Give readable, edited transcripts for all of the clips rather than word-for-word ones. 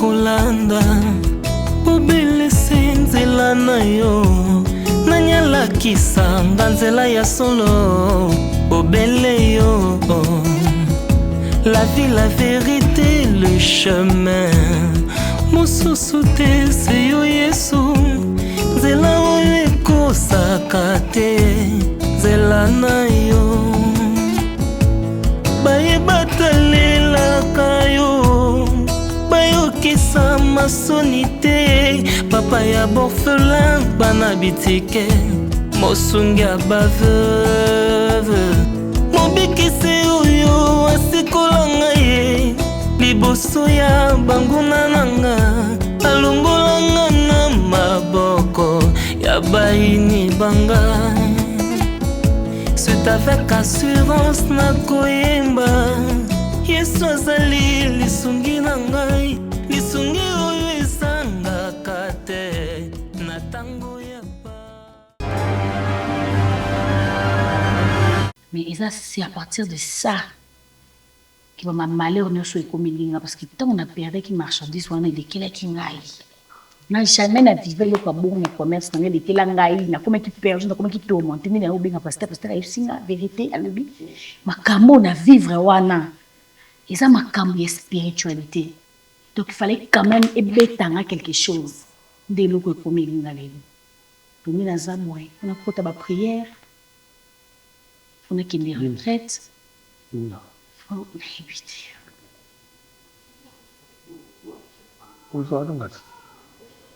kolanda obelese nzela na yo nanyalakisa nzela ya solo obele yo la vie, la vérité, le chemin mosusu te se yo Yesu nzela oyo ekosaka te nzela na yo bayebatalelaka yo bayokisa masoni te papa ya borphelin bana bitike mosungi ya baveuve mobikisi oyo asikolanga ye liboso ya banguna nanga alongolanga na maboko ya baini banga. C'est avec assurance na koyemba Yesu azali lisungi na ngai lisungi oyo esangaka te na tango ya ba. Mais c'est à partir de ça que ma malheur ne soit comme il parce que tant on a perdu qui marchandise on a des quel qui ngai. Na jamais na vivre le quoi bon commerce na de quel ngai na comme qui perd na comme qui tourmente ni na obenga pasteur singa vérité à lui makambo na vivre wana et ça makambo de spiritualité donc il fallait quand même ebetanga quelque chose de l'eau comme il na lelo pour nous dans un mois on a porté ba prière on a qui des retraites non faut éviter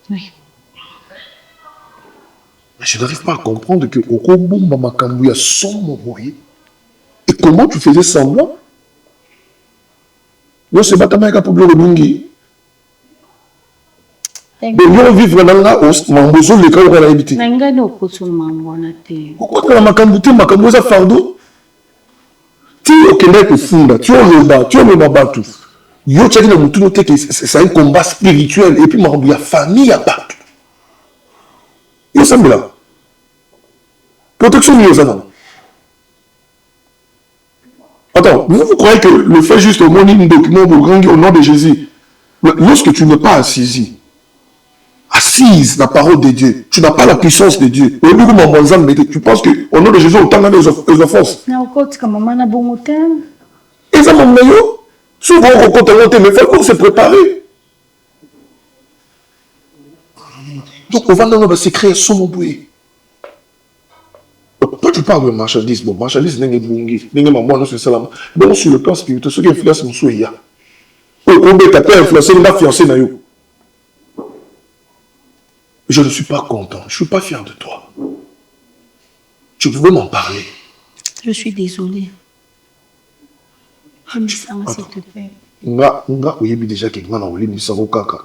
oui. Mais je n'arrive pas à comprendre que Okobumba Makambuya son moyen. Et comment tu faisais semblant? Yo se batamaka pour le bungi. Mais yo vivre dans la hausse, mambozo le cas où on a habité. Nanga no koso mambona te. Pourquoi la Makambuté Makamboza fardeau? Tu es au Québec funda, tu es au Loba, tu es au Babatu. Yo tchaki na mutu noté que c'est un combat spirituel et puis Makambuya famille à battre. Yo semble là. Protection mieux ça. Attends, vous croyez que le fait juste au monde un document au nom de Jésus, lorsque tu n'es pas assise dans la parole de Dieu, tu n'as pas la puissance de Dieu. Tu penses qu'au nom de Jésus, autant dans les offenses. Et ça m'a dit, souvent on rencontre un monté, mais il faut se préparer. Donc on va dans le secret son boué. Toi tu parles de marchandise, bon, marchandise n'est pas bungi, n'est pas moi, non c'est ça là. Donc sur le plan spirituel, ce qui influence mon souhait. On peut taper influencer ma fiancée na yo. Je ne suis pas content, je ne suis pas fier de toi. Tu pouvais m'en parler. Je suis désolée. S'il te plaît. Nga oyebi déjà que nga na olini sango kaka.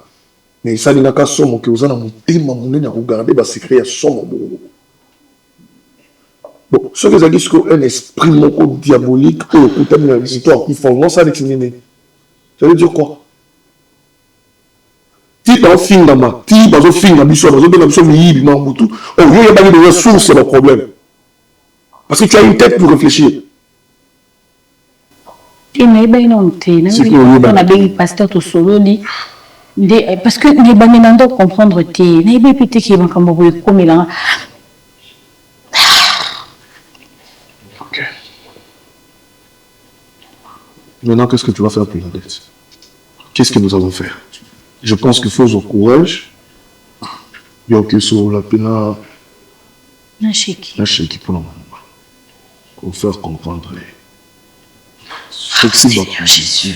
Mais ça n'a qu'à somme que vous en avez tellement monnaie à regarder bas secret à somme. Bon, ce que ça dit c'est un esprit moko diabolique ou écoutez une histoire qui font non ça décliner. Ça veut dire quoi? Ti dans film dama, ti bazo film na biso, bazo na biso miyibi mambutu. Oh, yo ya bani de ressources c'est le problème. Parce que tu as une tête pour réfléchir. Tu n'as pas une honte, on a bien pasteur tout solo dit. Parce que les bandes n'ont comprendre te, n'ai pas pété qui vont comme là. Ok. Maintenant, qu'est-ce que tu vas faire pour la dette? Qu'est-ce que nous allons faire? Je pense qu'il faut au courage. Il y a que sur la peine. Un chèque. Un chèque pour le moment. Pour faire comprendre. Seigneur Jésus.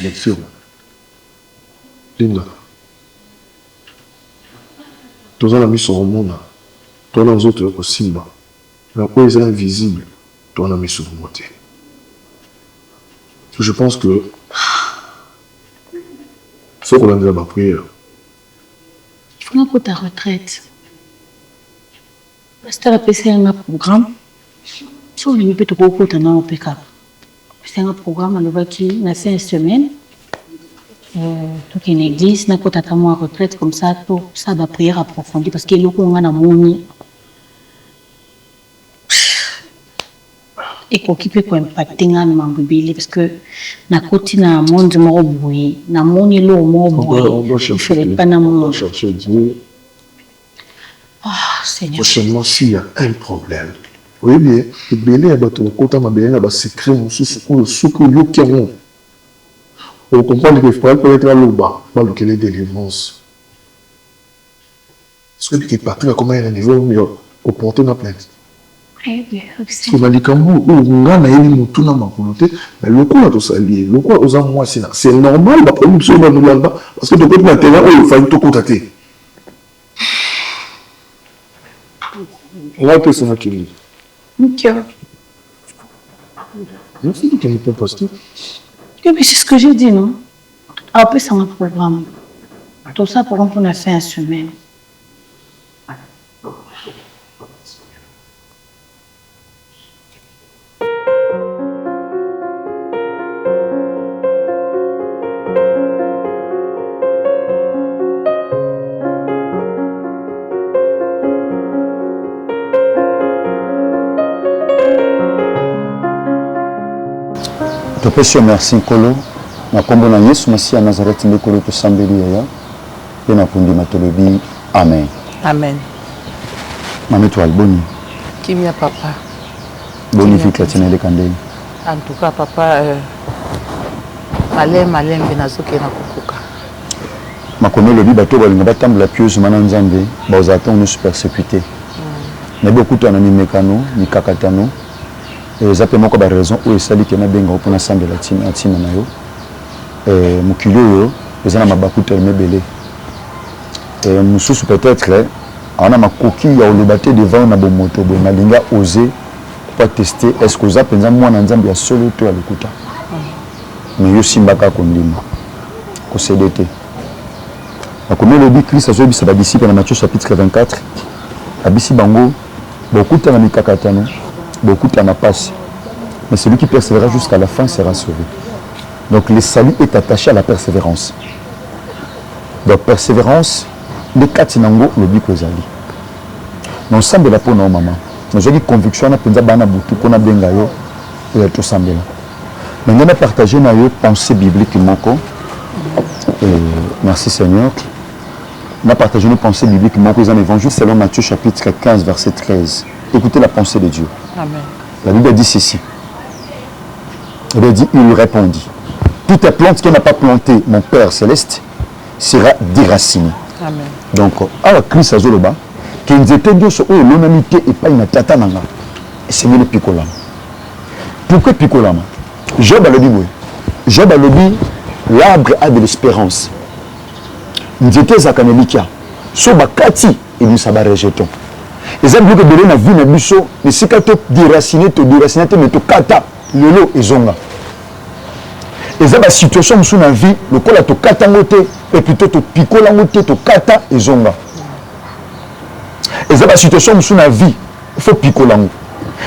Linda. Toi, la mission au monde. Toi, les autres aussi. La quoi est invisible. Toi, la mission au monde. Je pense que. faut qu'on ait ma prière. Il faut que ta retraite. Pasteur a passé un programme. Si on lui peut te proposer un PK. C'est un programme qui a 5 semaines. Tout une église, n'a pas tellement à retraite comme ça, tout ça va prière approfondie parce que l'eau qu'on a moni. ekoki mpe koimpacte nga na mambo ebele parce que nakoti na monde moko boye namoni eloko moko boye ifele pa na monde. Chercher Dieu. Seigneur. Prochainement, s'il y a un problème, oui bien, ebele ya bato bakota mabele na basekret mosusu oyo soki oyoki yango okomprendre que frère peut-être aloba balukele délivrance. Est-ce que tu es parti à comment il y a un niveau au porter ma plainte? Parce que Malikambo, on a une tout dans ma volonté, mais le coup, on a sali, le coup, on a moi, c'est normal, la production va nous là-bas, parce que de côté maintenant, il faut tout contacter. On va passer à qui? Ok. Merci de ne pas poster. Mais c'est ce que j'ai dit, non? Après, c'est un programme. Tout ça, par exemple, on a fait un semaine. Topesi merci Nkolo na kombo na Yesu Masiya Nazareth ndekolo tosambeli yaya pe na kundima tolobi amen. Amen. Mame to alboni. Kimia papa. Boni fika tinele kandeli. En tout cas papa malem benazoke na kukuka. Makono lobi bato balinga batambula pieuse mana nzambe baozata on nous persécuté. Na beaucoup to na mekano ni kakatano. Zape moko ba raison où esali ke na benga opona sambe la tina na yo mukilo yo ezana mabakuta mebele mususu peut-être ana makoki ya olobate devant na bomoto bo malinga oser pas tester est-ce que za penza mwana nzambe ya solo to ya lokuta mais yo simbaka kondima ko CDT akomi lobi Christ azobisa ba disciples na Matthieu chapitre 24 abisi bango bokuta na mikakatano beaucoup de passe. Mais celui qui persévérera jusqu'à la fin sera sauvé. Donc le salut est attaché à la persévérance. Donc persévérance, les quatre nango le but que zali. Nous sommes là pour nos mamans. Nous avons conviction na penza bana butu kona benga yo et tout sambela. Mais nous avons partagé na yo pensée biblique moko. Merci Seigneur. On a partagé nos pensées bibliques moko dans l'évangile selon Matthieu chapitre 15 verset 13. Écoutez la pensée de Dieu. Amen. La Bible dit ceci. Il dit, il lui répondit, toute plante qui n'a pas planté mon Père céleste sera déracinée. Amen. Donc, à la crise à Zoloba, qui nous était dit sur l'unanimité et pas une tata nanga, c'est le picolama. Pourquoi picolama? Job a le dit, oui. Job a le dit, l'arbre a de l'espérance. Nous étions à Kanelikia, sur Bakati, et nous savons rejeton. Les hommes qui ont vu na biso, mais si tu déraciné, mais tu kata lelo ezonga. Les hommes situation sous la vie, le col a to kata ngote et plutôt to picola ngote to kata ezonga. Les hommes situation sous la vie, faut picola ngo.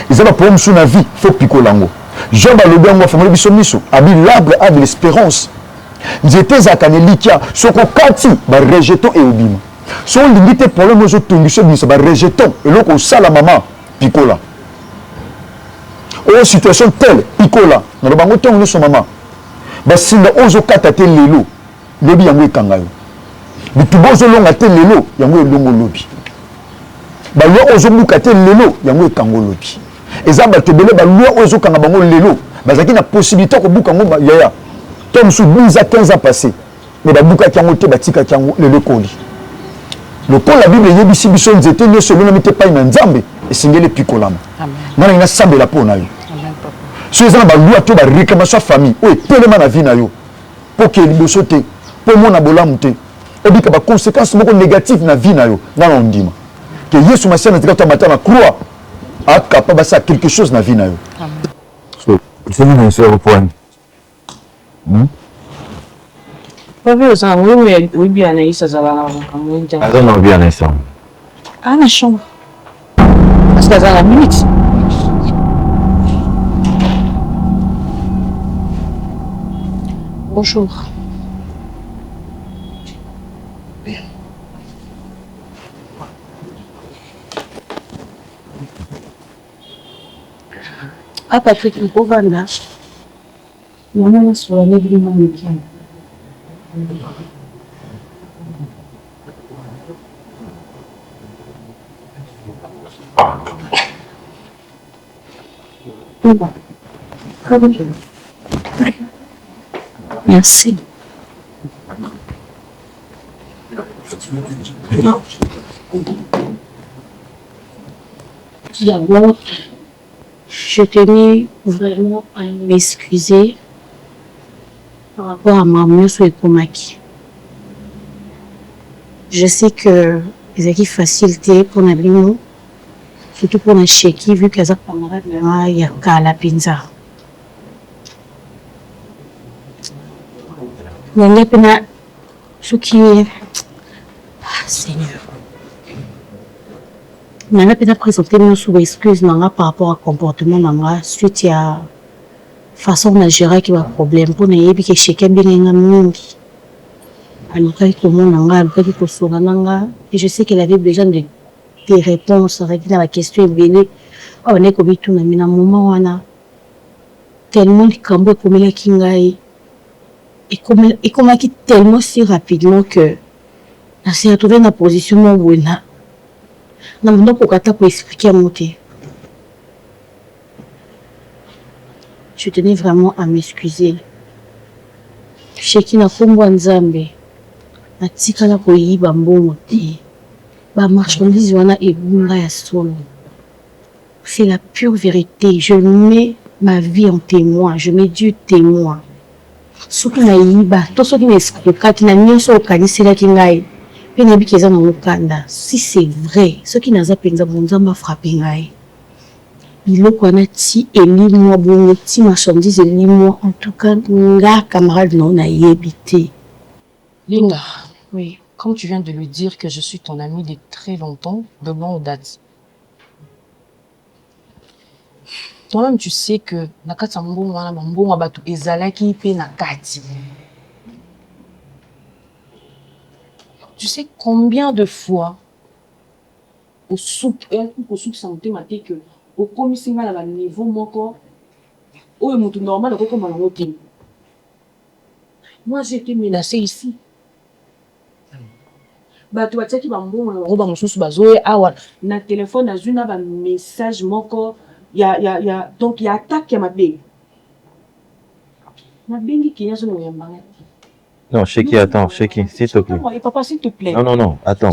Les hommes problème sous la vie, faut picola ngo. Job a le bien moi famille biso miso, abi l'arbre a de l'espérance. J'étais à Kanelikia, ce qu'on kati ba rejeton et obima. Si on limite le problème aux autres, on va rejeter et l'autre on sale la maman, picola. Ou situation telle, picola. Nous avons dit que son maman. Si on a osé katater l'élo, l'obi yango est kangayo. Mais tout bon zolong a tel l'élo, yango est longo lobi. L'o osé boukater l'élo, yango est kango lobi. Et ça va te belé, l'o osé kangabango l'élo. Bazaki na possibilité que boukango yaya. Tom sous 12 à 15 ans passé. Mais la bouka kango te batika kango l'élo koli. Le pont la Bible est ici, biso nzete ne selon n'était pas une nzambe et singele picolama. Amen. Nana ina sambe la pona yo. Amen papa. So ezana ba loi to ba réclamation famille. O telema na vie na yo. Pour que liboso te, pour mona bolamu te. Obika ba conséquences moko négatives na vie na yo. Na ndima. Que Yesu Masiya na tika mata na croix a capable ça quelque chose na vie na yo. Amen. So, c'est une seule point. Oui, bien, Anaïs, ça va. Ah non, bien, Anaïs. Ah, la chambre. Parce qu'elle a la minute. Bonjour. Ah, Patrick, il faut vendre là. Maman, sur la lèvre du mannequin. Merci. D'abord, je tenais vraiment à m'excuser par rapport à Maman Souekomaki. Je sais que les équipes facilité pour nous, surtout pour les chéquis, vu qu'elles ont camarades, il y a qu'à la pinza. Il y a ce qui est. Ah, Seigneur. Je vais présenter mes excuses par rapport au comportement suite à la façon de gérer qui va problème pour ne pas que chacun bien mingi. Alors et je sais qu'elle avait besoin de des réponses dans la question est on est comme tout na moment wana tellement de cambo comme la kingai et comme qui tellement si rapidement que on s'est retrouvé dans la position où là. Non, mais pour expliquer à monter. Je tenais vraiment à m'excuser. Je qui n'a pas nzambe. Na tika na koyiba mbongo te. Ba marchandise wana ebunga ya solo. C'est la pure vérité. Je mets ma vie en témoin. Je mets Dieu témoin. Surtout na yiba. Tout ce qui m'explique, na nyonso okanisela kingai. Si c'est vrai, ce qui n'a pas frappé, il ti moi ti marchandise moi en tout cas, nga camarade non a habité. Linda, oui. Comme tu viens de lui dire que je suis ton amie de très longtemps, de longue date. Toi-même, tu sais que nakati mbongo wana mbongo batu ezalaki pe nakati. Tu sais combien de fois au soupe santé maté que au commissaire à la niveau moko au monde normal comme à l'autre. Moi j'ai été menacée ici. Bah tu vois qui va bon roba mususu bazoe awa na téléphone azuna ba message moko ya donc il y a attaque ya mabengi. Mabengi qui yazo no yambanga. Non, Chéki, attends, Chéki, s'il te plaît. Papa, s'il te plaît. Non, attends.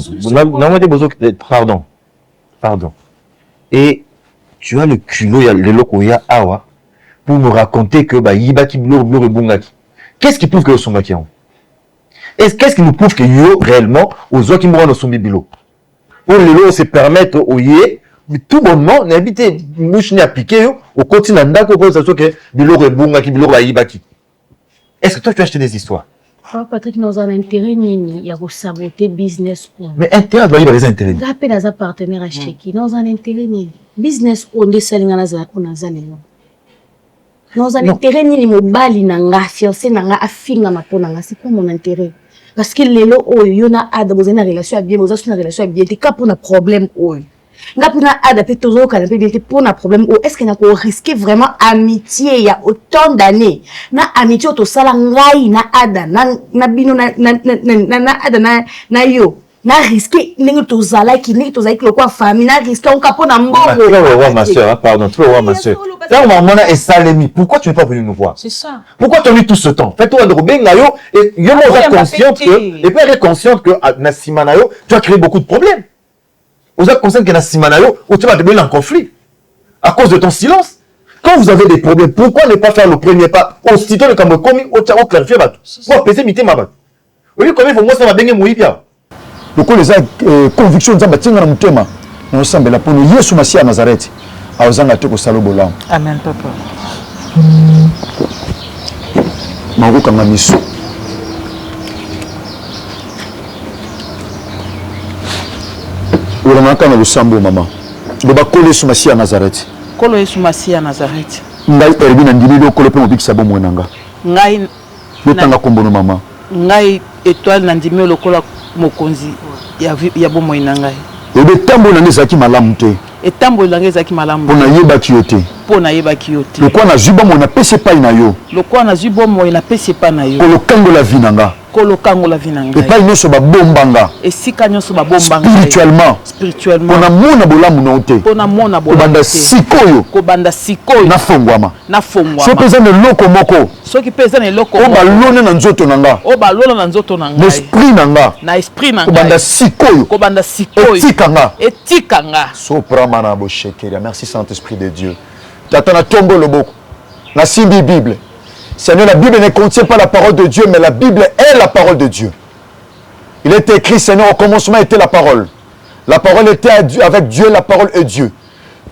Pardon. Et tu as le culot, il y a le loco, il y a awa, pour me raconter que Yibaki Blur Bungaki. Qu'est-ce qui prouve que son Baki? Qu'est-ce qui nous prouve que yo réellement aux autres qui mourent dans son bibilo? Pour les lots se permettre au yé, mais tout bonnement, n'habiter mouche ni appliqué au continent d'accord pour ça que Bilo Bungaki, Bilo Yibaki. Est-ce que toi tu as acheté des histoires? Patrick, nous avons intérêt, il y a saboter business. Mais intérêt, doit y avoir des intérêts. Nous avons des partenaires à Chéki. Nous avons intérêt, business, on est seul, nous avons intérêt, nous avons fiancé, nous avons affiné, c'est quoi mon intérêt? Parce que les lots, il y a une relation à bien, vous avez une relation à bien, c'est pour un problème. Nga pour adapter toujours quand on pour un problème ou est-ce qu'il n'a pas risqué vraiment amitié il y a autant d'années na amitié au sala ngai na ada na bino na ada na yo na risqué ningi to zala ki ningi to zala ki quoi famille na risqué on capo na mbongo. Ma soeur, pardon, tu vois ma soeur. Là maman est salemi. Pourquoi tu n'es pas venu nous voir? C'est ça. Pourquoi tu as mis tout ce temps? Fais-toi de Robin Nayo et yo est consciente que et puis elle est consciente que na Simanayo tu as créé beaucoup de problèmes. Vous êtes conscient que dans Simanayo, où tu vas devenir en conflit à cause de ton silence. Quand vous avez des problèmes, pourquoi ne pas faire le premier pas? Aussitôt le cambo commis, au clarifier bateau. Moi, pèser mité ma bateau. Oui, comment il faut moi ça va bien mouiller bien. Donc les convictions de Tinga na mutema, nous sommes là pour nous Yesu Masia Nazareth. A ozanga te ko salobola. Amen papa. Mango kanga miso. Uramaka na lusambo mama. Loba kole Yesu Masia Nazareth. Kolo Yesu Masia Nazareth. Ngai erbi na ndimi do kolo pe mo bikisa bo mwenanga. Ngai lotanga kombono mama. Ngai étoile na ndimi lokola mokonzi ya bo mwenanga. Ebe tambo na nezaki malamu te. Et tambo langeza ki malamu. Pour naïeba qui yote. Pour naïeba ki yote. Le quoi na zuba mon apese pas na yo. Le quoi na zuba mon na pese pas na yo. Pour le kango la vinanga. Kolokango la vinanga. Et pas une so ba bombanga. Et si kanyo so ba bombanga. Spirituellement. Spirituellement. Pour na mona bolamu na ote. Pour na mona bolamu. Kobanda sikoyo. Kobanda sikoyo. Na fongwama. Na fongwama. So pesa ne loko moko. So ki pesa ne loko moko. O ba lona na nzoto nanga. O ba lona na nzoto nanga. L'esprit nanga. Na esprit nanga. Kobanda sikoyo. Kobanda sikoyo. Etikanga. Etikanga. Sopramana boshekeria. Merci Saint-Esprit de Dieu. Tata na tombo loboko. Na simbi Bible. Seigneur, la Bible ne contient pas la parole de Dieu, mais la Bible est la parole de Dieu. Il est écrit, Seigneur, au commencement était la parole. La parole était avec Dieu, la parole est Dieu.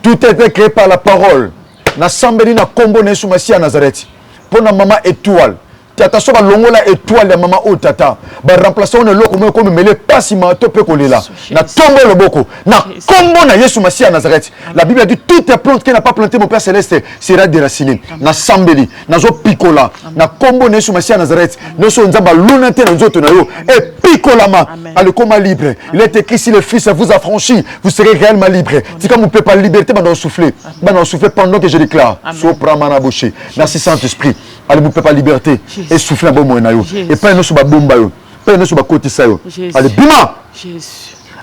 Tout était créé par la parole. Na sambeli na kombo na Yesu à Nazareth. Pour na maman étoile. Tata soba longola étoile ya maman o tata. Ba remplacer on loko mo ko mele pasi ma to pe kolela. Na tombo le boko. Na kombo na Yesu à Nazareth. La Bible dit toutes les plantes qui n'a pas planté mon Père céleste sera déraciné. Na sambeli, na zo pikola. Na kombo na Yesu à Nazareth. No so nzamba lunate na nzoto na yo. Et pikolama alikoma libre. Il est écrit si le Fils vous a franchi, vous serez réellement libre. Si comme vous pouvez pas liberté, dans souffler. Dans souffler pendant que je déclare. Sopramana bouché. Merci Saint-Esprit. Allez vous pouvez pas liberté. Et souffler un bon moyen. Et pas une soba bomba yo. Pas une soba côté ça yo. Allez bima.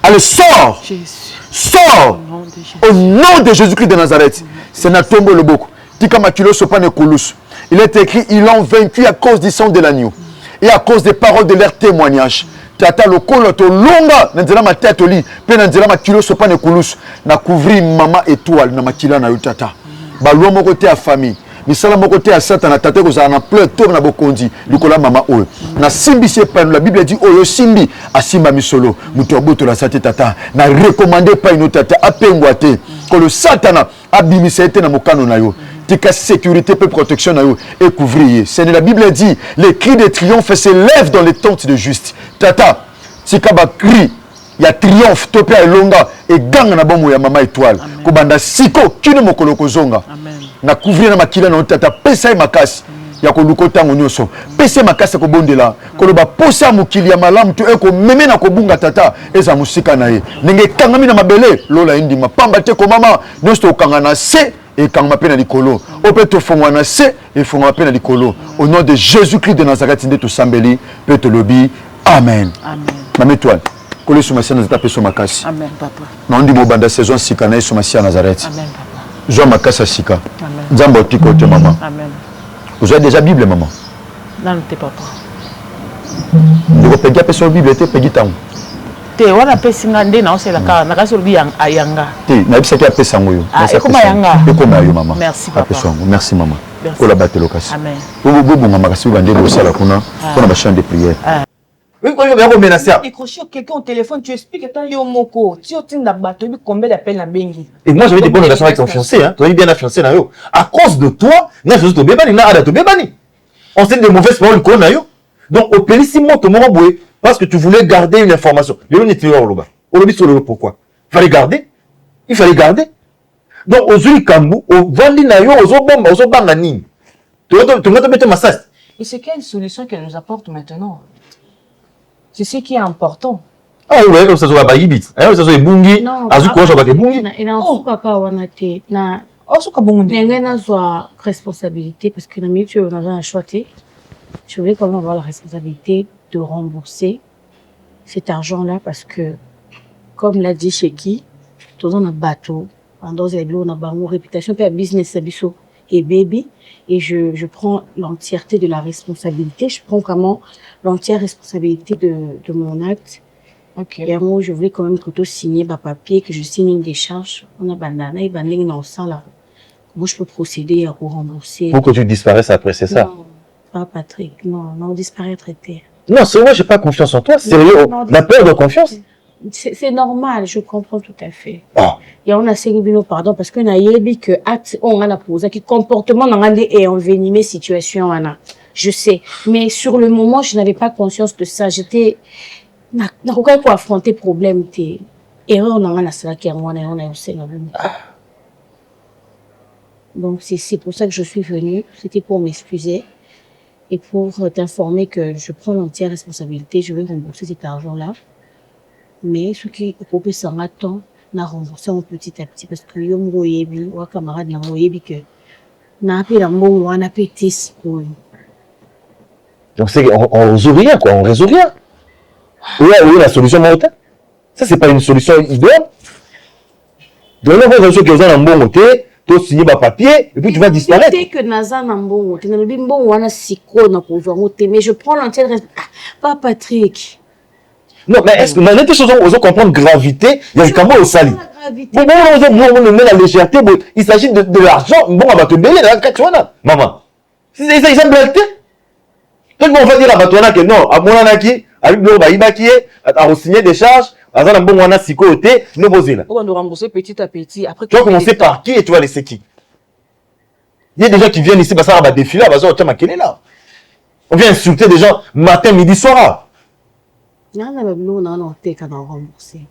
Allez sors. Sors. Au nom de Jésus-Christ de Nazareth. C'est na tombe le boko. Tika makilo sopa ne kolus. Il est écrit ils l'ont vaincu à cause du sang de l'agneau et à cause des paroles de leur témoignage. Tata le kolo to longa nzela ma tête oli pe nzela makilo sopa ne kolus na couvrir maman étoile na makila na yo tata. Ba lo moko te a famille. Misala moko te a Satan na tata ko za na pleur to na bokondi likola mama oyo na simbi se pa la Bible dit oyo simbi asimba misolo muto boto la sate tata na recommander pa ino tata apengwa te ko le Satan abimisa ete na mokano na yo tika sécurité pe protection na yo et couvrir. C'est la Bible dit les cris de triomphe s'élèvent dans les tentes de juste tata tika ba cri ya triomphe to pe elonga et ganga na bomo ya mama étoile ko banda siko kino mokolo kozonga na couvrir na makila na tata pesa makasi ya ko lukota ngonyoso pesa makasi ko bondela ko loba posa mokili ya malamu to eko meme na ko bunga tata eza musika na ye ndenge kangami na mabele lola indima pamba te ko mama nyosto kanga na se et kanga mpe na likolo ope to fongwa na se et fongwa mpe na likolo au nom de Jésus-Christ de Nazareth nde to sambeli pe to lobi amen mama étoile ko le sumasi na zata peso makasi amen papa na ndi mo banda saison sika na sumasi na Nazareth amen papa Jean Makassa Sika. Nzambo tiko te maman. Amen. Vous avez déjà Bible maman? Non, t'es papa. Vous payez pas sur Bible, tu payez tant. Te wana pesi ngande na osela ka na kaso bi ayanga. Te na bisa ki pesa ngoyo. Ah, ekoma yanga. Ekoma yo maman. Merci papa. Merci maman. Ko la batelo kasi. Amen. Vous bonga makasi bande de sala kuna pour la chambre de prière. Oui, quand il y a un menacer. Décrocher quelqu'un au téléphone, tu expliques que tu as un moko. Tu as un bateau, combien d'appels la bengi. Et moi, j'avais des bonnes relations avec ton fiancé. Hein. Tu as bien la fiancée. À cause de toi, je suis tombé bani. On s'est des mauvaises paroles qu'on a eu. Donc, au pays, si moi, tu m'as boué, parce que tu voulais garder une information. Le n'est pas au lobby sur le pourquoi. Il fallait garder. Il fallait garder. Donc, aux Zuli Kambu, aux Vandi Nayo, aux Obamba, aux Obanganini. Tu vas te mettre ma sasse. Et c'est quelle solution qu'elle nous apporte maintenant? C'est ce qui est important. Ah ouais, comme ça soit baïbit. Ça soit bungi. Azu quoi, ça va être bungi. Il en faut papa wanate na. Oh, ce que bon. N'engaine na soit responsabilité parce que na mieux tu on a un choix. Je voulais quand même avoir la responsabilité de rembourser cet argent-là parce que, comme l'a dit Cheki, tout dans un bateau, pendant l'eau, on a une réputation, puis un business abisso et baby, et je prends l'entièreté de la responsabilité, je prends vraiment l'entière responsabilité de mon acte. Okay. Et moi, je voulais quand même plutôt signer ma papier, que je signe une décharge. On a bandana, et bandana, dans le sang là. Comment je peux procéder à rembourser? Pour que tu disparaisses après, c'est ça? Non, pas Patrick, non, disparaître était. Non, c'est moi, j'ai pas confiance en toi. Sérieux, la peur de confiance. C'est normal, je comprends tout à fait. Ah. Et on a ségué pardon parce qu'on a yébi que acte on a posé qui comportement dans un et envenimé situation on a. Je sais, mais sur le moment je n'avais pas conscience de ça. J'étais n'a quoi pour affronter problème t'es erreur dans la salle qui on a aussi la même. Donc c'est pour ça que je suis venue. C'était pour m'excuser et pour t'informer que je prends l'entière responsabilité. Je vais rembourser cet argent là. Mais ce qui est proposé en attend, na renforcer petit à petit parce que yo mo yebi wa camarade na mo yebi que na pe la mbongo wana pe tis. Donc on résout rien quoi, on résout rien. Oui, la solution Marotin. Ça c'est pas une solution idéale. Donc là on résout que vous avez un bon côté, tu signes un papier et puis tu vas disparaître. Dès que naza na mbongo, tu na lobi mbongo wana siko na pouvoir moté mais je prends l'entière pas Patrick. Non, mais est-ce que maintenant, les choses on comprendre gravité, il y a comment au sali. Bon, on met la légèreté, il s'agit de l'argent, bon, on va te bailler là, tu vois là, maman. C'est ça, ils ont blagué. Tout le monde va dire à Batouana que non, à mon anaki, à lui, il va à signer des charges, à un bon wana si côté, nous poser là. On va nous rembourser petit à petit. Après, tu vas commencer par qui et tu vas laisser qui? Il y a des gens qui viennent ici, ça va défiler, on vient insulter des gens matin, midi, soir. Non, rembourser.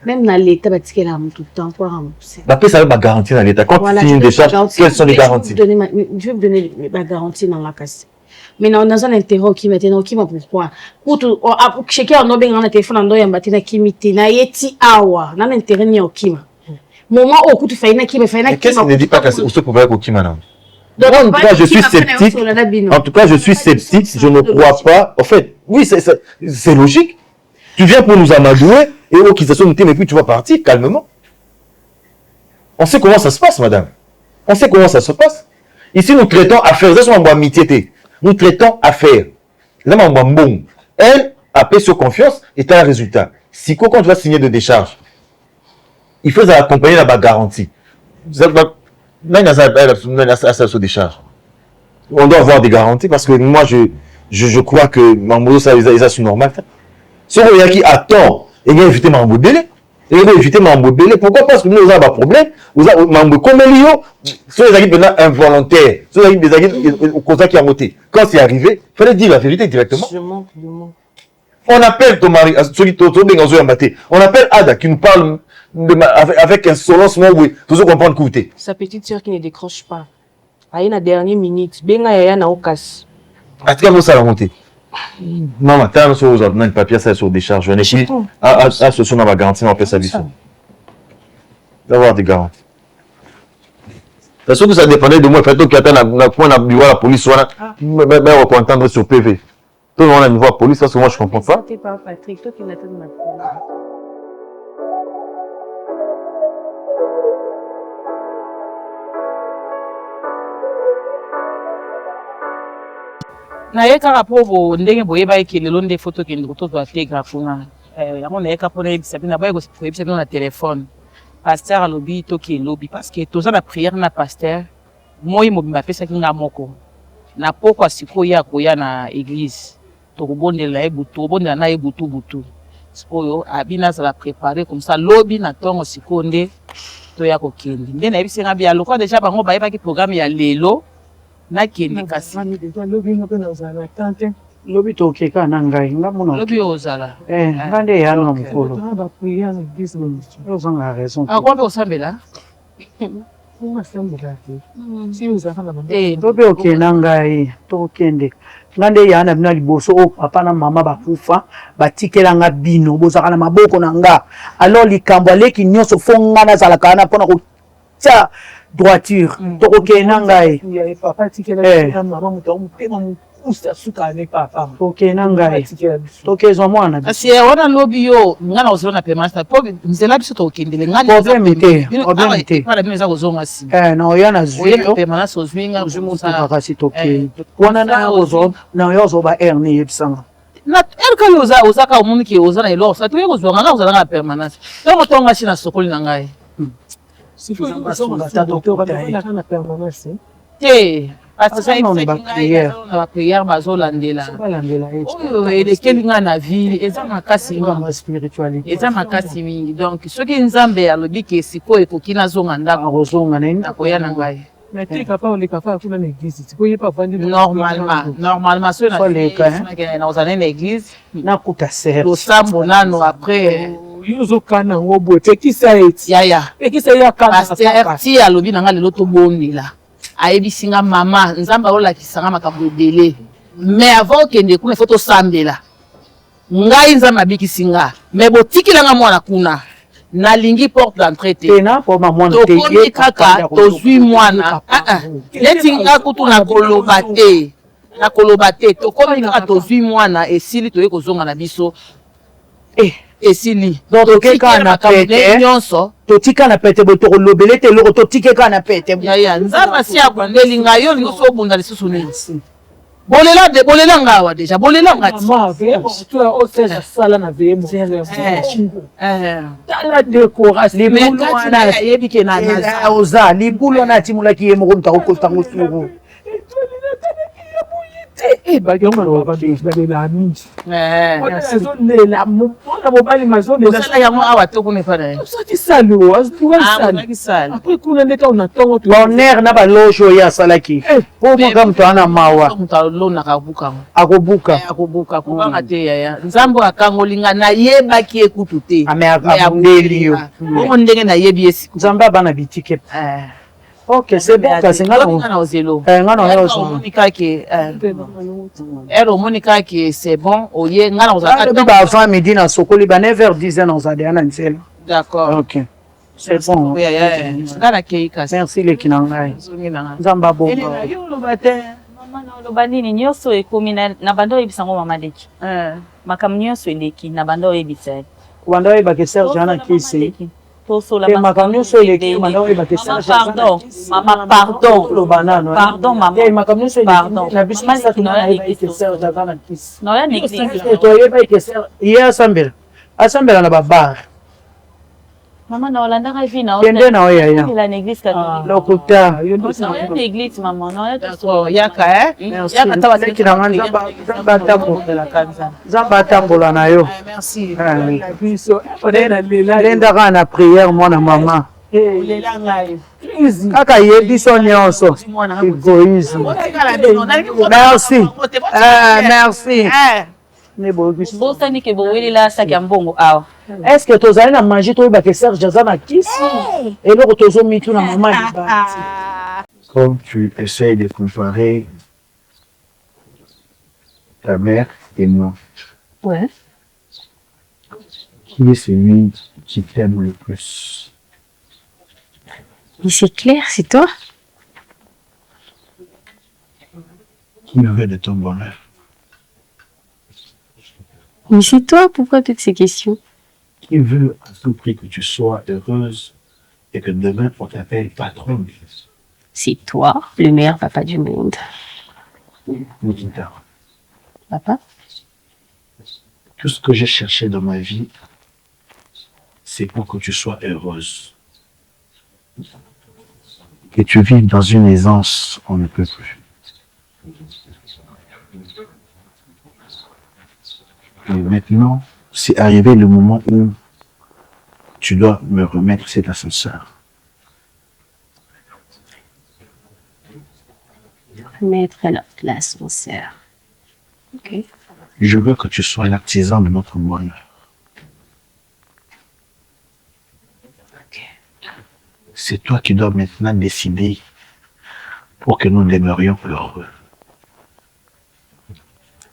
Même dans l'État, tout le temps pour rembourser. Ça va garantir dans l'État. Quand tu signes des charges, quelles sont les garanties? Je vais vous donner ma garantie dans la casse. Mais dans un intérêt qui maintenant, qui m'a pourquoi? Pour chacun en a bien un téléphone en doyant bâtir qui m'était na yeti awa, dans l'intérêt ni au kima. Moment où tu fais une qui me fait une qui. Qu'est-ce qui ne dit pas que c'est au problème au kima non? En tout cas, je suis sceptique. En tout cas, je suis sceptique. Je ne crois pas. En fait, oui, c'est logique. Tu viens pour nous amadouer et au qui se mais puis tu vas partir calmement. On sait comment ça se passe, madame. On sait comment ça se passe. Ici, nous traitons affaires. Ça, c'est mon amitié. Nous traitons affaires. Là, mon bon. Elle a payé sur confiance et tu as un résultat. Si quand tu vas signer de décharge, il faut accompagner la garantie. Là, il y a sur décharge. On doit avoir des garanties parce que moi, je crois que Mambo, ça, ils sont normal. Si on y a qui attend, et il a évité Mambo délai. Et il a évité Mambo délai. Pourquoi? Parce que nous avons un problème. Nous avons Mambo comme Elio. Sur les aguiles maintenant involontaires. Sur les aguiles au cause qui a monté. Quand c'est arrivé, il fallait dire la vérité directement. On appelle ton mari, on appelle Ada qui nous parle avec insolence, oui, toujours comprendre côté. Sa petite sœur qui ne décroche pas. À une dernière minute, benga yaya na okas. À tout cas, vous ça la montée. Maman, tu as un papier ça sur des charges. Je n'ai pas. Ce sont ma garantie, on appelle ça du d'avoir des garanties. Parce que ça dépendait de moi. Fait que la police soit là, mais on va entendre sur PV. Tout le monde a une voix la police, parce que moi je comprends pas. Patrick, toi qui n'as pas de ma na yeka rapo ndenge boyeba ekele nde photo ke ndiko to ategra kuna yango na yeka pona ebisabina ba ko ebisabina na téléphone pasteur alobi to ke lobi parce que toza na prière na pasteur moi mobimba pesa kinga moko na poko asiko ya koya na église to kobondela ebutu kobondela na ebutu butu sikoyo abina za la préparer comme ça lobi na tongo sikonde to ya kokende nde na ebisenga bia lokwa déjà bango bayeba ki programme ya lelo na kende kasi lobi tokeka na ngai ngamona lobi ozala ngande ya na mukolo ozanga raison akombe osambela lobi okenda ngai tokende ngande ya na bina liboso o papa na mama bakufa batikela nga bino bozaka na maboko na nga alors likambo aleki nyonso fonga na zala kana pona ko tia droiture tokokenda ngai papa tikela mama mutoma usta suka ne papa tokenda ngai tokezwa mwana asi wana lobi yo ngana ozona na permanence po nzela biso tokendele ngana problème te para bino za kozonga si na yana zuyo permanence ozwinga uzimusa kasi toke wana na ozo na yozo ba erni yebisanga na erka ozaka omuni ke ozana elo sa tuye kozonga nga ozana na permanence donc tonga si na sokoli na ngai si vous en docteur na permanence parce que ça ba prière bazolandela oyo elekeli nga na vie eza makasi spiritualité eza makasi mingi donc soki nzambe alobi ke sikoyo ekoki nazonga ndako kozonga nakoya na ngai normalement so na ozana na église nakuta ser losambo nano après yozokana ngo boye pekisa eti yaya pekisa ya kana pasteur ti alobi na nga lelo tobondela ayebisinga mama nzambe olakisanga makambo ebele mais avant okende kuna ifo tosambela ngai nzambe abikisinga mais botikilanga mwana kuna nalingi porte d'entrée te tena po mama mwana tokomi kaka tozwi mwana neti nga kutu nakoloba te tokomi kaka tozwi mwana esili toye kozonga na biso esili donc tokeka na pete nyonso totika na pete boye tokolobele te eloko totikeka na pete yaya nzambe asi abundeli ngai yo lingi oso obunda lisusu nini bolela nga awa deja bolela nga asala na yebi ke oza libulu wana atimolaki ye moko moto akokotango suru osala yango awa tokuna epa na ye bonere na baloge oyo asalaki po moka moto wana mawa moto alonaka akobuka kubanga te yaya nzambe akangolinga nayebaki ekutu te abundeli yo bongo ndenge nayebi esiko nzambe abana bitike ok c'est bon kasi nga na ozelo nga na oyo omoni kake c'est bon oye nga na ozalaka ba avant midi na sokoli ba 9h10 na ozadea na nzela d'accord ok c'est bon nga nakei kasi merci leki na ngai nzambe abonga yo oloba te mama na oloba nini nyonso ekomi na bando oyebisa ngo mama leki makambo nyonso eleki na bando oyebisa ye bando oyebaka serge ana kisi makambo nyonso eleki bando oyebaka serge pardon mama makambo nyonso eleki na biso misato nayebaki serge ana kisi noya néglige toyebaki serge ye asambela na babar mama na olandaka vi na kende na oyo yaya la néglise catholique lokuta noya néglise mama noya yaka leki na nga nzambe atambola na yo lendaka na priere mwana mama kaka ye biso nyonso égoïsme merci bosani ke bowelela saki ya mbongo awa est ce que tozali na manger toyebaka serge aza na kisi eloko tozomitu na mama libati. Comme tu essayes de comparer ta mère et moi, ouais. Qui est celui qui t'aime le plus? Mais c'est clair, c'est toi. Qui veut de ton bonheur? Mais c'est toi, pourquoi toutes ces questions? Qui veut à tout prix que tu sois heureuse et que demain on t'appelle patronne? C'est toi, le meilleur papa du monde. Nikita. Papa? Tout ce que j'ai cherché dans ma vie, c'est pour que tu sois heureuse. Que tu vives dans une aisance, on ne peut plus. Et maintenant, c'est arrivé le moment où tu dois me remettre cet ascenseur. Remettre l'ascenseur. Ok. Je veux que tu sois l'artisan de notre bonheur. Ok. C'est toi qui dois maintenant décider pour que nous demeurions heureux.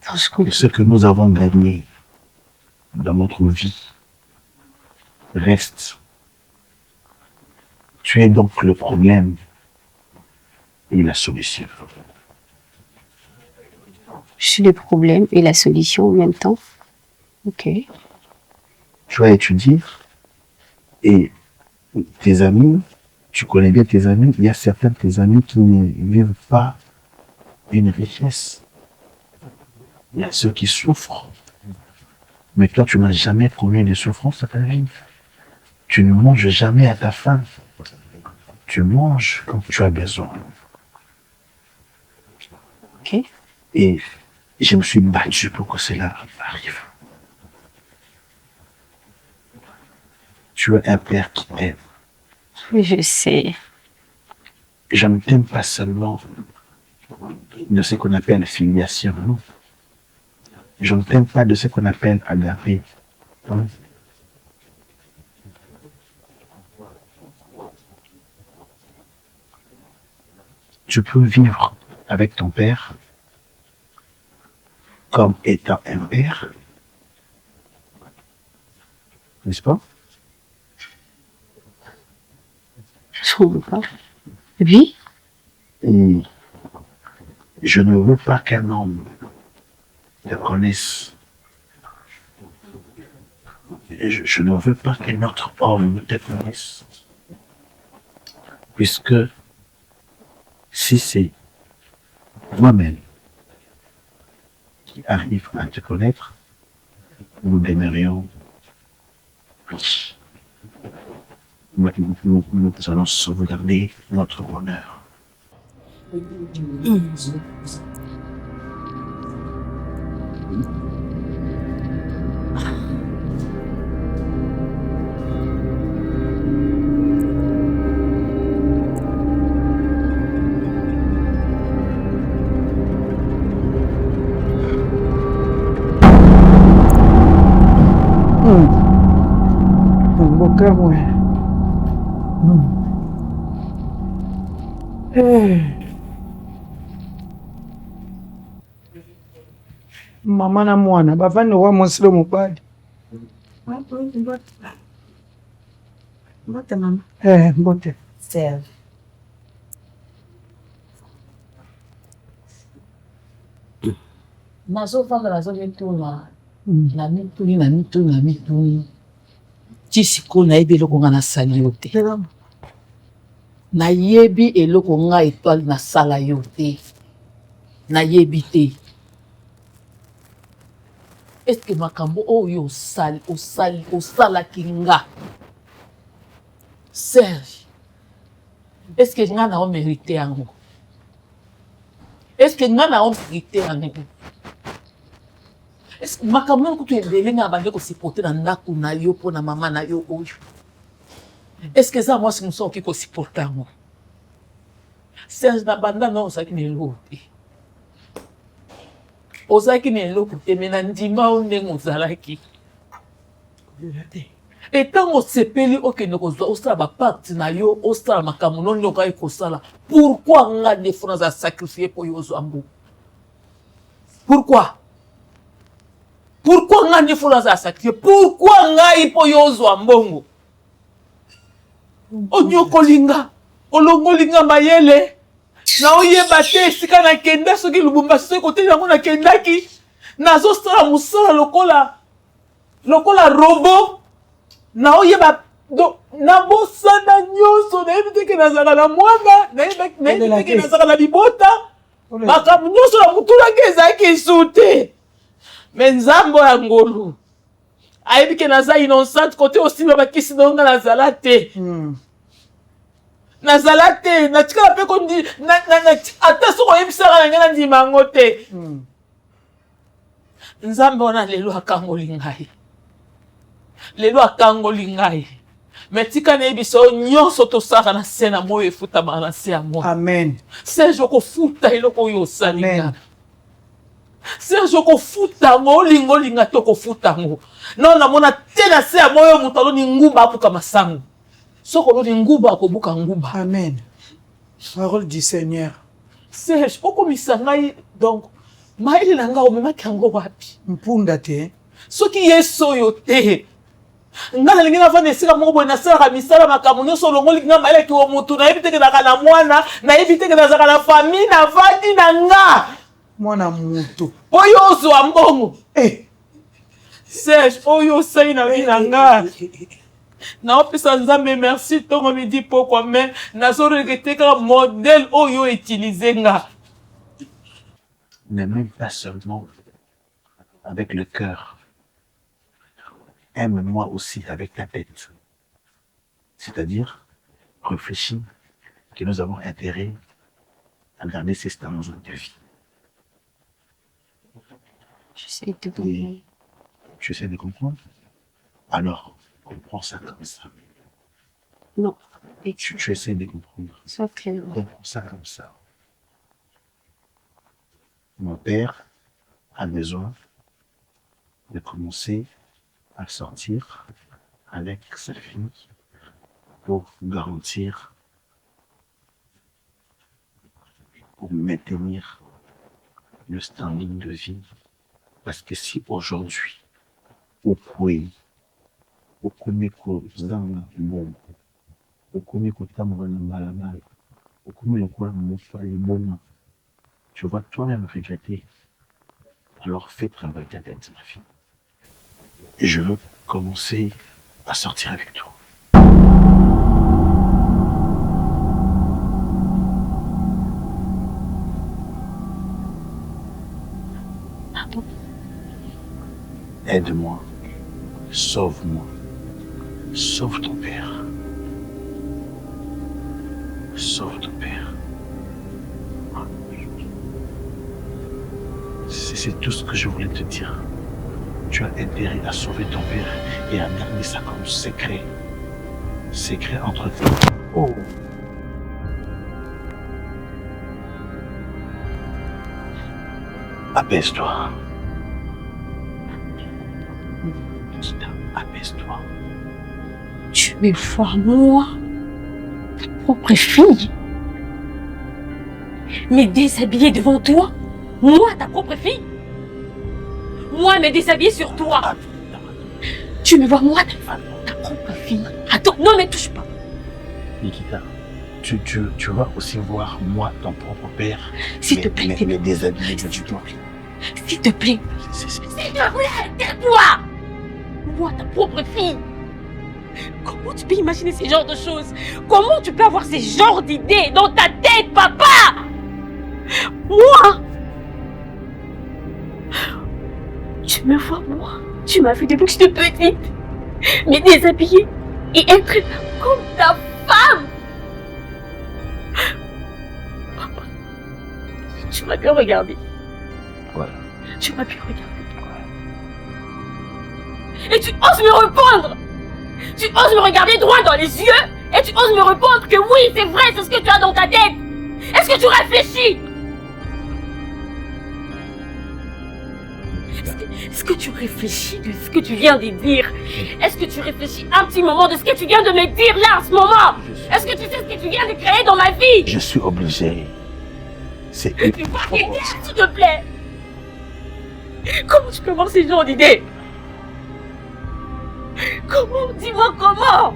Attends, je comprends. Et ce que nous avons gagné dans notre vie reste. Tu es donc le problème et la solution. Je suis le problème et la solution en même temps. Ok. Tu vas étudier et tes amis, tu connais bien tes amis, il y a certains de tes amis qui ne vivent pas une richesse. Il y a ceux qui souffrent. Mais toi, tu n'as jamais connu de souffrance à ta vie. Tu ne manges jamais à ta faim. Tu manges quand tu as besoin. Ok. Et je me suis battu pour que cela arrive. Tu as un père qui t'aime. Je sais. Je ne t'aime pas seulement de ce qu'on appelle filiation, non. Je ne t'aime pas de ce qu'on appelle agapé. Non. Tu peux vivre avec ton père comme étant un père, n'est-ce pas? Je ne veux pas. Et puis? Et je ne veux pas qu'un homme te connaisse. Et je ne veux pas qu'un autre homme te connaisse. Puisque si c'est moi-même qui arrive à te connaître, nous aimerions. Nous allons sauvegarder notre bonheur. Mama na mwana bavandi wa mosilo mobali. Mbote mama. Mbote. Serve. Nazovanda nazomituna. Na mituni. Ti sikoyo nayebi eloko nga nasali yo te. Nayebi eloko nga étoile nasala yo te. Nayebi te. Est-ce que makambo oyo osalaki nga? Serge, est-ce que nga na mérité yango? Est-ce que nga na mérité yango? Est-ce que makambo kutu ebele nga bande ko supporter na ndako na yo po na mama na yo oyo? Est-ce que ça moi si nous sommes qui ko supporter yango? Serge na banda non osaki na eloko te. Osaki na eloko te me na ndima o ndenge ozalaki. Etango sepeli okende kozwa osala baparte na yo osala makambo noni okai kosala. Pourquoi nga defo naza sacrifier po yo ozwa mbu? Pourquoi? Pourquoi nga defo naza sacrifier? Pourquoi ngai po yo ozwa mbongo? Onyokolinga, olongolinga mayele. Na oyeba te esika nakenda soki Lubumbashi soki kote yango nakendaki nazosala mosala lokola robo. Na oyeba na bosana nyonso nayebi teke nazala na mwana nayebi teke nazala na libota makambo nyonso na mutulaki ezalaki su te. Me nzambo ya ngolu ayebi ke naza innocente kote osimba bakisi nonga nazala te. Nazala te, natikala pe kondi ata soko yebisaka na ngai na ndima yango te. Nzambe wana lelo akangoli ngai. Lelo akangoli ngai. Me tika na yebiso nyonso tosaka na se na moyo efutama na se ya moyo. Amen. Serge okofuta eloko oyo osali nga. Serge okofuta ngo olinga te okofuta ngo. Non namona te na se ya moyo moto aloni ngumba apuka masango. Amen. Parole du Seigneur. Serge, okomisa ngai donc maili na nga omemaki yango wapi? Mpunda te. Soki yeso yo te. Nga nalingi navanda esika moko boye nasalaka misala makambo nyonso olongoli nga mayelaki wo mutu nayebi teke nazalaka na mwana nayebi teke nazalaka na famille navandi na nga. Mwana mutu. Oyo ozwa mbongo. Serge, oyo osali na vi na nga. Naopesa nzambe merci tongo midi pourquoi mais nazo regretter que modèle oyo utilisé nga. Ne même pas seulement avec le cœur. Aime-moi aussi avec la tête. C'est-à-dire, réfléchis que nous avons intérêt à garder ces standards de vie. J'essaie de comprendre. Tu essaies de comprendre? Alors, comprends ça comme ça. Non. Tu essaies de comprendre. Sois clair. Comprends ça comme ça. Mon père a besoin de commencer à sortir avec sa fille pour garantir, pour maintenir le standing de vie. Parce que si aujourd'hui, au point, au premier coup, bon, okomi kotambola na balabala, okomi lokola mofali bongo. Tu vas toi-même regretter. Alors fais travailler ta tête, ma fille. Et je veux commencer à sortir avec toi. Pardon. Aide-moi. Sauve-moi. Sauve ton père. Sauve ton père. C'est tout ce que je voulais te dire. Tu as intérêt à sauver ton père et à garder ça comme secret. Secret entre toi. Oh. Apaise-toi. Nikita, apaise-toi. Tu me vois, moi, ta propre fille, me déshabiller devant toi? Moi, ta propre fille? Moi, me déshabiller sur toi? Tu me vois, moi, ta propre fille? Attends, non, ne me touche pas. Nikita, tu vas aussi voir moi, ton propre père. S'il te plaît, me déshabiller de toi. S'il te plaît. S'il te plaît, tais-toi. Moi, ta propre fille. Comment tu peux imaginer ce genre de choses? Comment tu peux avoir ce genre d'idées dans ta tête, papa? Moi? Tu me vois, moi? Tu m'as vu depuis que j'étais petite, me déshabiller et être là comme ta femme. Papa, tu m'as bien regardé. Voilà. Tu m'as bien regardé. Et tu oses me répondre. Tu oses me regarder droit dans les yeux et tu oses me répondre que oui, c'est vrai, c'est ce que tu as dans ta tête. Est-ce que tu réfléchis? Est-ce que tu réfléchis de ce que tu viens de dire? Est-ce que tu réfléchis un petit moment de ce que tu viens de me dire là en ce moment? Est-ce que tu sais ce que tu viens de créer dans ma vie? Je suis obligé. C'est... Tu vas t'aider, s'il te plaît. Comment tu peux avoir ces genre d'idées? Comment? Dis-moi comment?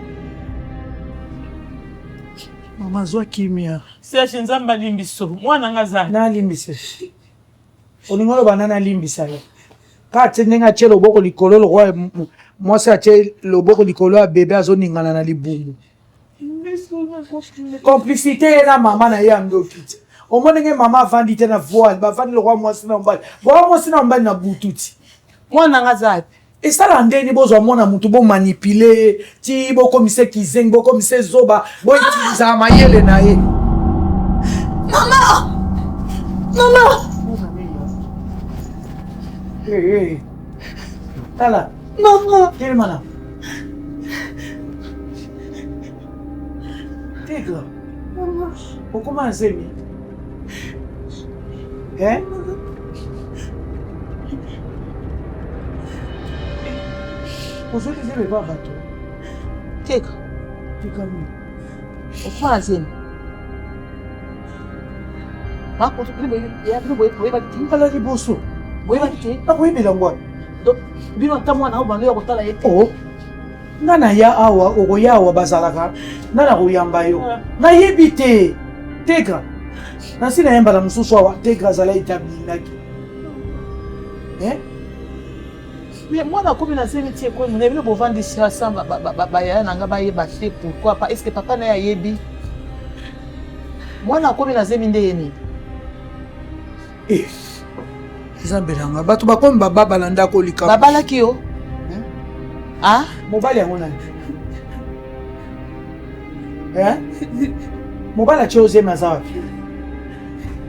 Maman zwa kimia. Serge Nzamba limbiso. Mwana ngaza. Na limbise. Oningolo banana limbisa yo. Ka tsenenga tshelo boko likolo lo kwa mwasi ache loboko likolo ya bébé azoningana na libungu. Complicité na mama na ye amdokiti. Omonenge mama avandi te na voile, bavandi lo kwa mwasi na mbali. Bo mwasi na mbali na bututi. Mwana ngaza. Et ça landeni bozo mona mutu bo manipuler, ti bo komise kizeng, bo komise zoba, bo itiliza mayele na ye. Maman! Maman! Hey. Tala. Maman! Quel mana? Tigre. Maman. Pourquoi Zemi? Hein? Aujourd'hui, je vais voir bateau. Tigre. Tigre. Pourquoi Zemi? Mako tu kule ya kule boye bakiti. Kala di boso. Boye bakiti. Na boye belangwa. Donc bino tamwa na obando ya kotala yete. Oh. Ngana ya awa okoya awa bazalaka. Nana koyamba yo. Na yebite. Teka. Nasi na yamba la mususu awa teka zala itabilaki. Mais moi na komi na Zemi tie ko na bino bovandi samba ba ya na nga ba yeba te pourquoi pas est-ce que papa na ya yebi? Moi na komi na Zemi ndeni. Zambelanga bato bakomi baba balanda ko lika. Babala ki yo? Ah, mobali yango nani? Mobali ache ozema za wapi?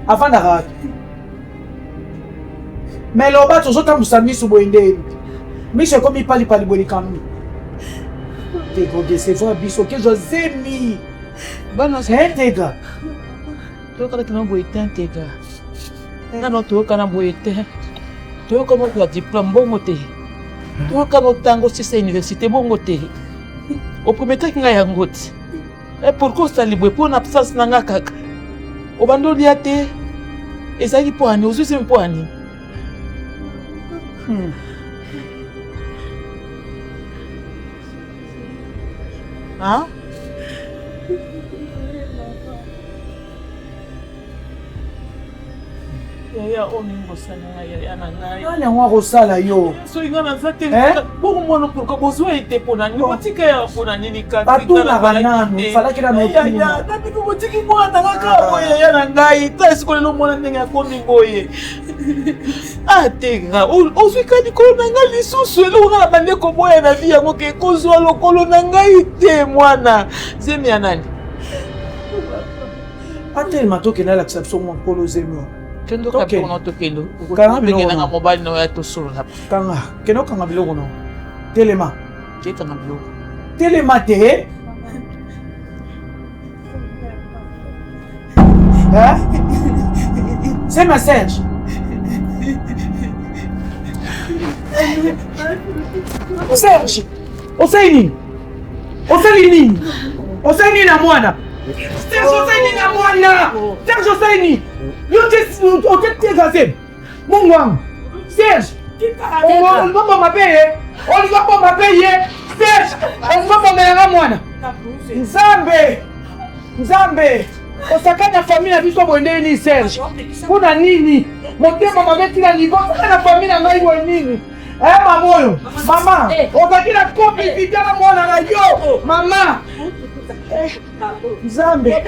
Afandaka wapi? Mais loba tozotambusa miso boye nde miso ekomi palipali boye likambi. Teko desevoir biso kezo Zemi. Bano tega. Tokala kina boye tega. Nano tokana boye te. Tokana ko diplôme bongo te. Tokana tango sisa université bongo te. O prometa kinga yango te. Et pourquoi ça libwe pour na absence nanga kaka? O bando lia te. Ezaki po ani ozusi mpo ani. Hein? Yaya oningo sana yaya na ngai. Nani yango akosala yo? So inga naza te. Bomona pourquoi bozwa ete pona nini? Botika ya pona nini kati? Batunaka nanu, falaki na notuna. Yaya, nabi botiki mwana kaka boye yaya na ngai. Tasi kolelo mwana ndenge akomi boye. Atenga, ozwika likolo na ngai lisusu eloko na bandeko boye na vi yango ke kozwa lokolo na ngai te mwana. Zemi ya nani? Atelema tokenda alakisa biso mwa nkolo zemi. Kendo kapona tokendo. Kanga biloko na mobile no ya tosolo na. Kanga, kendo kanga biloko no. Telema. Kanga biloko. Telema te. C'est ma Serge. Serge, Osaini. Osaini. Osaini na mwana. Serge Osaini na mwana. Serge Osaini. Yo te gazem. Mungu wangu. Serge. On va pas payer. On va pas payer. Serge, on va pas payer mwana. Nzambe. Nzambe. Osakanya famille na biso bondeni Serge. Kuna nini? Motema mabeti na niveau na famille na ngai bondeni. Mamoyo. Mama, okaki na kopi vitana mwana na yo. Mama. Nzambe.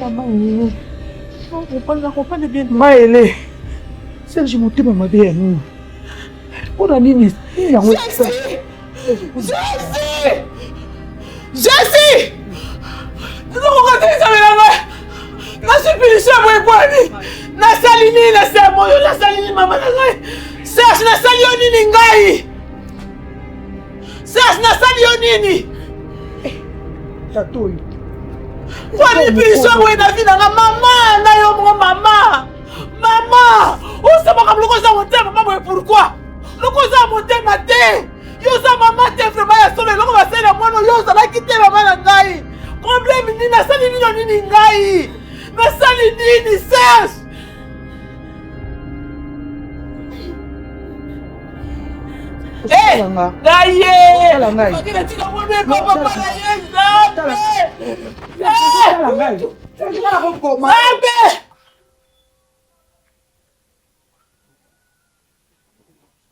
Mama nini? On bien. Maele. Serge motema mabe ya nini? Kuna nini? Jessie! Nasipilisa mwepwani nasali nini nasa moyo nasali nini mama na ngai Serge nasali yo nini ngai Serge nasali yo nini tatoi kwani pilisa mwe na vi nanga mama na yo mwa mama mama osabaka biloko za motema mama mwe pourquoi loko za motema te yo za mama te vraiment ya solo eloko basali na mwana yo ozalaki te mama na ngai problème nini nasali nino nini ngai nasali nini Serge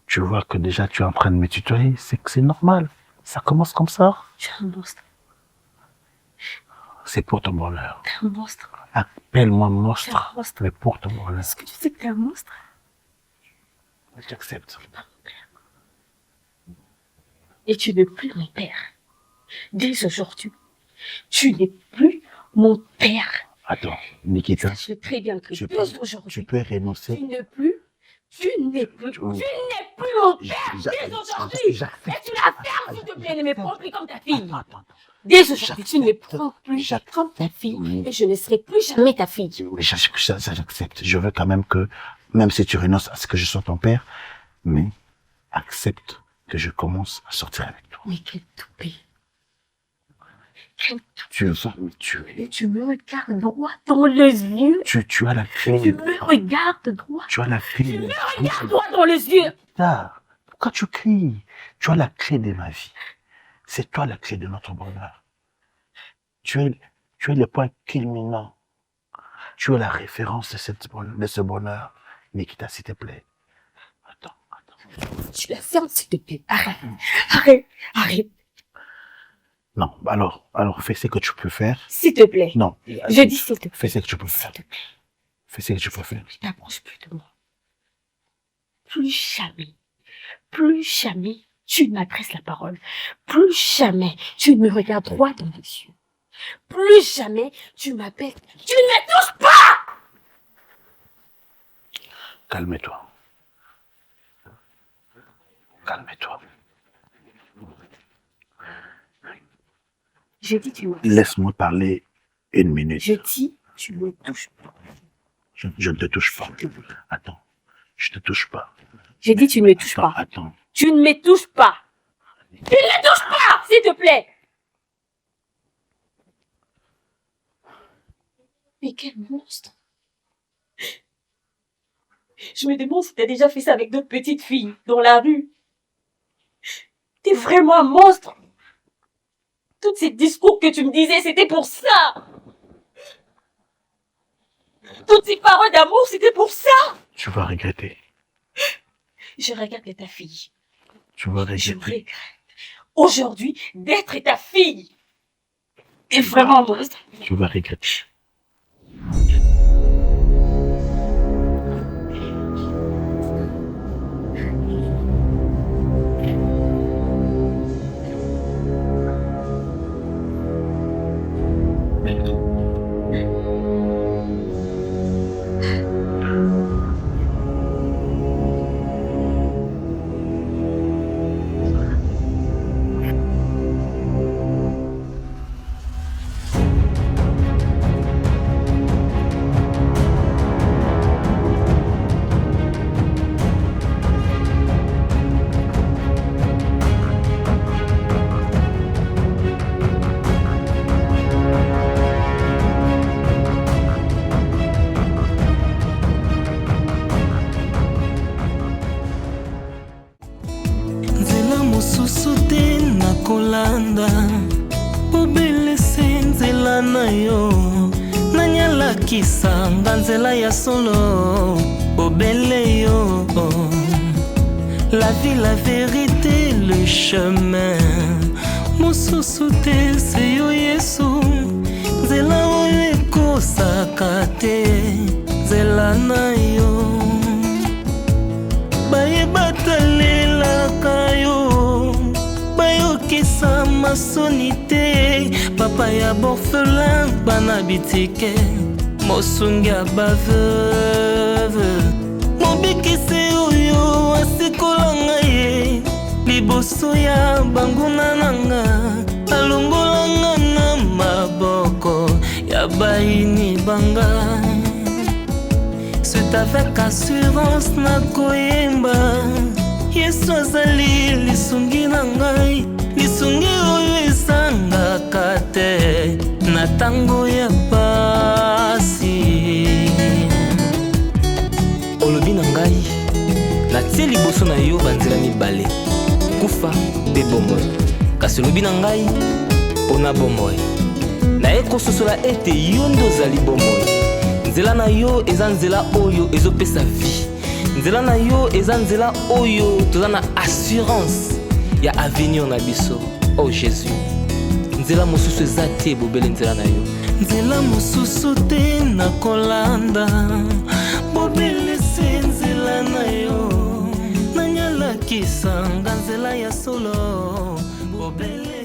Tu vois que déjà tu es en train de me tutoyer, c'est que c'est normal. Ça commence comme ça. Tu es un monstre. C'est pour ton bonheur. T'es un monstre. Appelle-moi monstre, mais pour ton bonheur. Est-ce que tu sais que t'es un monstre? J'accepte. Et tu n'es plus mon père. Dès aujourd'hui, tu n'es plus mon père. Attends, Nikita. Je sais très bien que tu peux renoncer. Tu n'es plus mon père dès aujourd'hui. Et tu la fermes, s'il te plaît, ne me prends plus comme ta fille. Attends. Dès aujourd'hui, tu ne me prends plus comme ta fille. Et je ne serai plus jamais ta fille. Oui, ça j'accepte. Je veux quand même que, même si tu renonces à ce que je sois ton père, mais accepte que je commence à sortir avec toi. Mais quelle toupie. Tu vas me tuer. Et tu me regardes droit dans les yeux. Tu as la clé. Tu me regardes droit. Tu as la clé. Tu me regardes droit dans les yeux. Pourquoi tu cries? Tu as la clé de ma vie. C'est toi la clé de notre bonheur. Tu es le point culminant. Tu es la référence de ce bonheur. Nikita, s'il te plaît. Attends. Tu la fermes, s'il te plaît. Arrête. Non, alors fais ce que tu peux faire. S'il te plaît. Non. Je dis s'il te plaît. Fais ce que tu peux faire. Fais ce que tu peux faire. Ne t'approche plus de moi. Plus jamais tu ne m'adresses la parole. Plus jamais tu ne me regardes droit dans les yeux. Plus jamais tu m'appelles. Tu ne me touches pas! Calme-toi. Je dis tu me... Laisse-moi parler une minute. Je dis tu ne me touches pas. Je ne te touche pas. Attends. Je te touche pas. J'ai dit tu ne me touches pas. Attends. Tu ne me touches pas. Tu ne me touches pas, s'il te plaît. Mais quel monstre. Je me demande si t'as déjà fait ça avec d'autres petites filles dans la rue. T'es vraiment un monstre. Tous ces discours que tu me disais, c'était pour ça. Toutes ces paroles d'amour, c'était pour ça. Tu vas regretter. Je regarde ta fille. Tu vas Je regretter. regrette aujourd'hui d'être ta fille. Et vraiment, Tu vas regretter. mosusu te nakolanda obelese nzela na yo nanyalakisanga nzela ya solo obele yo la vie, la vérité, le chemin mosusu te se yo yesu nzela oyo ekosaka te nzela na yo bayebatalelaka yo bayokisa masoni te papa ya borphelin bana bitike mosungi ya baveuve mobikisi oyo asikolanga ye liboso ya banguna nanga alongolanga na maboko ya bayini banga. C'est avec assurance na koyemba Yesu azali lisungi na ngai lisungi oyo esangaka te na tango ya pasi olobi na ngai natie liboso na yo banzela mibale kufa mpe bomoi kasi olobi na ngai mpona bomoi naye kososola ete yo nde ozali bomoi nzela na yo eza nzela oyo ezopesa vie nzela na yo eza nzela oyo toza na assurance ya avenir na biso oh Jésus nzela mosusu eza te bobele nzela na yo nzela mosusu te nakolanda bobelese nzela na yo nanyalakisanga nzela ya solo bobele